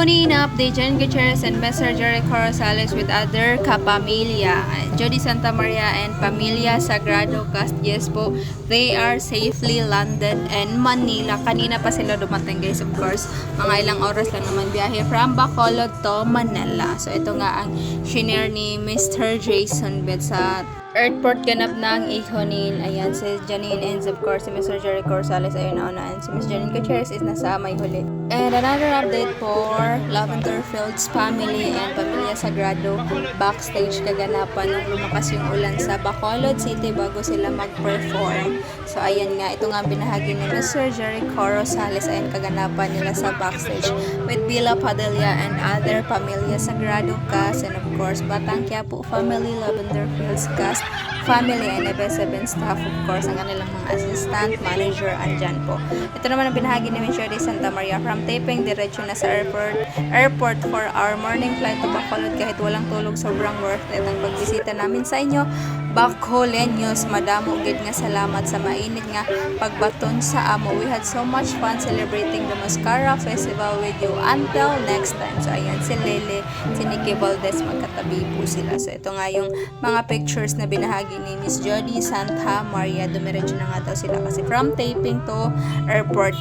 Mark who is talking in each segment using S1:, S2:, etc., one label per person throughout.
S1: Ihoni na update Jen Gutierrez and Messenger Rosales with other kapamilya. Jody Santa Maria and Pamilya Sagrado Castillas po, they are safely landed in Manila. Kanina pa sila dumating guys, of course. Mga ilang oras lang naman biyahe from Bacolod to Manila. So ito nga ang shinare ni Mr. Jason Bet sa airport ganap ng Ihonin. Ayan, si Janine and of course si Mr. Jericho Rosales ayun na unaan. Si Ms. Janine Gutierrez is nasa may huli. And another update for Lavender Fields family and Pamilya Sagrado backstage kaganapan nung lumakas yung ulan sa Bacolod City bago sila mag-perform. So ayan nga, ito nga binahagi ni Mr. Jericho Rosales ayun kaganapan nila sa backstage with Bila Padilla and other Pamilya Sagrado cast and of course Batang Quiapo family, Lavender Fields cast family and FS7 staff, of course, ang kanilang mga assistant, manager, andyan po. Ito naman ang binahagi ni Jody Santa Maria from taping, diretso na sa airport for our morning flight to Bacolod kahit walang tulog, sobrang worth it ang pagbisita namin sa inyo. Bacoleños, madamo gid nga salamat sa mainit nga pagbaton sa amo. We had so much fun celebrating the Mascara Festival with you until next time. So ayan, si Lele, si Nikki Valdez, magkatabi po sila. So ito nga yung mga pictures na binahagi ni Miss Jody Santa Maria. Dumiretso na nga daw sila kasi from taping to airport.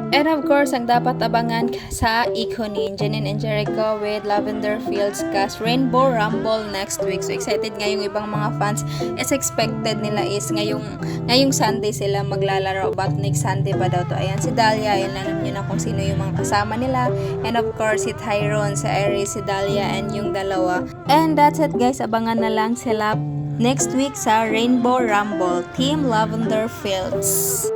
S1: And of course, ang dapat abangan sa Iconin, Janine and Jericho with Lavender Fields cast Rainbow Rumble next week. So excited nga yung ibang mga fans. As expected nila is ngayong Sunday sila maglalaro, but next Sunday pa daw to. Ayan si Dahlia, ayan alam nyo na kung sino yung mga kasama nila. And of course si Tyrone, si Iris, si Dahlia and yung dalawa. And that's it guys, abangan na lang sila next week sa Rainbow Rumble Team Lavender Fields.